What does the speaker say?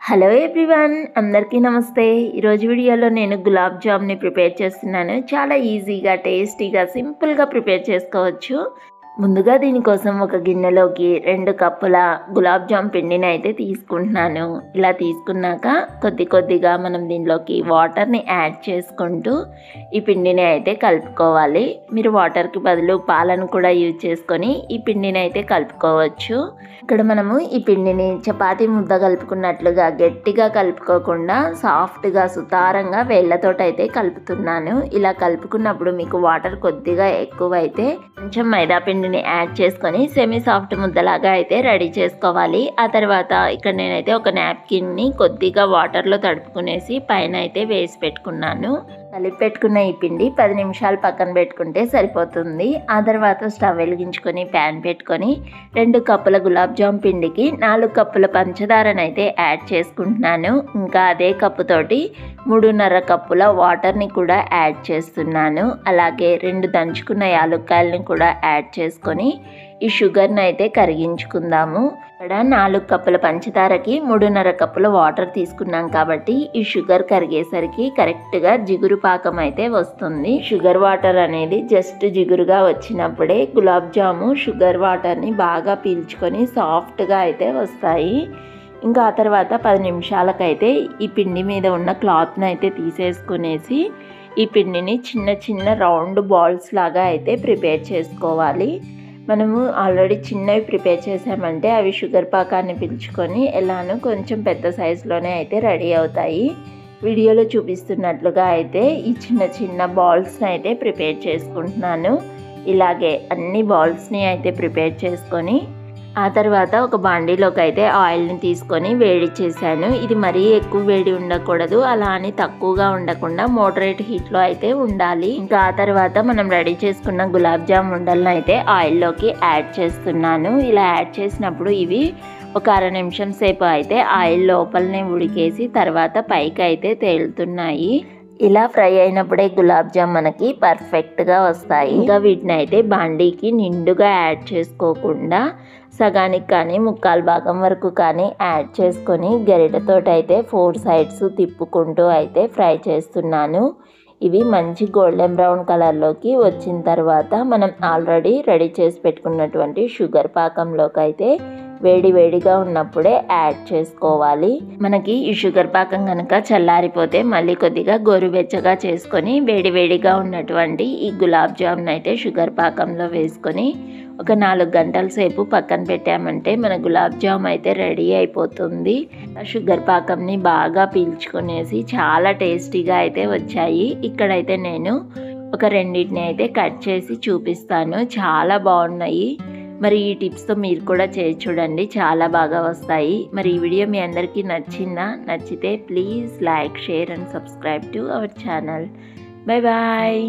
Hello everyone, అందరికీ నమస్తే. ఈరోజు వీడియోలో నేను గులాబ్ జామ్ని ప్రిపేర్ చేస్తున్నాను. చాలా ఈజీగా, టేస్టీగా, సింపుల్గా ప్రిపేర్ చేసుకోవచ్చు. ముందుగా దీనికోసం ఒక గిన్నెలోకి 2 కప్పుల గులాబ్ జామ్ పిండిని అయితే తీసుకుంటున్నాను. ఇలా తీసుకున్నాక కొద్దిగా మనం దీనిలోకి వాటర్ని యాడ్ చేసుకుంటూ ఈ పిండిని అయితే కలుపుకోవాలి. మీరు వాటర్కి బదులు పాలను కూడా యూజ్ చేసుకొని ఈ పిండిని అయితే కలుపుకోవచ్చు. ఇక్కడ మనము ఈ పిండిని చపాతీ ముద్ద కలుపుకున్నట్లుగా గట్టిగా కలుపుకోకుండా సాఫ్ట్గా సుతారంగా వేళ్ళతోటి అయితే కలుపుతున్నాను. ఇలా కలుపుకున్నప్పుడు మీకు వాటర్ కొద్దిగా ఎక్కువైతే కొంచెం మైదా పిండిని యాడ్ చేసుకొని సెమీ సాఫ్ట్ ముద్దలాగా అయితే రెడీ చేసుకోవాలి. ఆ తర్వాత ఇక్కడ నేనైతే ఒక నాప్కిన్ని కొద్దిగా వాటర్లో తడుపుకునేసి పైన అయితే వేసి పెట్టుకున్నాను. కలిపి పెట్టుకున్న ఈ పిండి 10 నిమిషాలు పక్కన పెట్టుకుంటే సరిపోతుంది. ఆ తర్వాత స్టవ్ వెలిగించుకొని ప్యాన్ పెట్టుకొని 2 కప్పుల గులాబ్ జామ్ పిండికి 4 కప్పుల పంచదారను అయితే యాడ్ చేసుకుంటున్నాను. ఇంకా అదే కప్పుతోటి 3.5 కప్పుల వాటర్ని కూడా యాడ్ చేస్తున్నాను. అలాగే 2 దంచుకున్న యాలక్కాయలను కూడా యాడ్ చేసుకొని ఈ షుగర్ని అయితే కరిగించుకుందాము. ఇక్కడ 4 కప్పుల పంచదారకి 3.5 కప్పుల వాటర్ తీసుకున్నాం కాబట్టి ఈ షుగర్ కరిగేసరికి కరెక్ట్గా జిగురు పాకం అయితే వస్తుంది. షుగర్ వాటర్ అనేది జస్ట్ జిగురుగా వచ్చినప్పుడే గులాబ్ జాము షుగర్ వాటర్ని బాగా పీల్చుకొని సాఫ్ట్గా అయితే వస్తాయి. ఇంకా ఆ తర్వాత 10 నిమిషాలకైతే ఈ పిండి మీద ఉన్న క్లాత్ని అయితే తీసేసుకునేసి ఈ పిండిని చిన్న రౌండ్ బాల్స్ లాగా అయితే ప్రిపేర్ చేసుకోవాలి. మనము ఆల్రెడీ చిన్నవి ప్రిపేర్ చేసామంటే అవి షుగర్ పాకాన్ని పీల్చుకొని ఎలానో కొంచెం పెద్ద సైజులోనే అయితే రెడీ అవుతాయి. వీడియోలో చూపిస్తున్నట్లుగా అయితే ఈ చిన్న బాల్స్ని అయితే ప్రిపేర్ చేసుకుంటున్నాను. ఇలాగే అన్ని బాల్స్ని అయితే ప్రిపేర్ చేసుకొని ఆ తర్వాత ఒక బాండీలోకి అయితే ఆయిల్ని తీసుకొని వేడి చేశాను. ఇది మరీ ఎక్కువ వేడి ఉండకూడదు, అలా అని తక్కువగా ఉండకుండా మోడరేట్ హీట్లో అయితే ఉండాలి. ఇంకా ఆ తర్వాత మనం రెడీ చేసుకున్న గులాబ్ జామ్ ఉండలను అయితే ఆయిల్లోకి యాడ్ చేస్తున్నాను. ఇలా యాడ్ చేసినప్పుడు ఇవి ఒక 1/2 నిమిషం సేపు అయితే ఆయిల్ లోపలనే ఉడికేసి తర్వాత పైకి అయితే తేలుతున్నాయి. ఇలా ఫ్రై అయినప్పుడే గులాబ్ జామ్ మనకి పర్ఫెక్ట్గా వస్తాయి. ఇంకా వీటిని అయితే బాండీకి నిండుగా యాడ్ చేసుకోకుండా సగానికి కానీ 1/4 భాగం వరకు కానీ యాడ్ చేసుకొని గరిటెతోటి అయితే 4 సైడ్స్ తిప్పుకుంటూ అయితే ఫ్రై చేస్తున్నాను. ఇవి మంచి గోల్డెన్ బ్రౌన్ కలర్లోకి వచ్చిన తర్వాత మనం ఆల్రెడీ రెడీ చేసి పెట్టుకున్నటువంటి షుగర్ పాకంలోకి అయితే వేడిగా ఉన్నప్పుడే యాడ్ చేసుకోవాలి. మనకి ఈ షుగర్ పాకం కనుక చల్లారిపోతే మళ్ళీ కొద్దిగా గోరువెచ్చగా చేసుకొని వేడిగా ఉన్నటువంటి ఈ గులాబ్ జామ్ని అయితే షుగర్ పాకంలో వేసుకొని ఒక 4 గంటల సేపు పక్కన పెట్టామంటే మన గులాబ్ జామ్ అయితే రెడీ అయిపోతుంది. షుగర్ పాకంని బాగా పీల్చుకునేసి చాలా టేస్టీగా అయితే వచ్చాయి. ఇక్కడైతే నేను ఒక 2 అయితే కట్ చేసి చూపిస్తాను. చాలా బాగున్నాయి. మరి ఈ టిప్స్తో మీరు కూడా చేసి చూడండి, చాలా బాగా వస్తాయి. మరి ఈ వీడియో మీ అందరికీ నచ్చిందా? నచ్చితే please like, share and subscribe to our channel. Bye bye.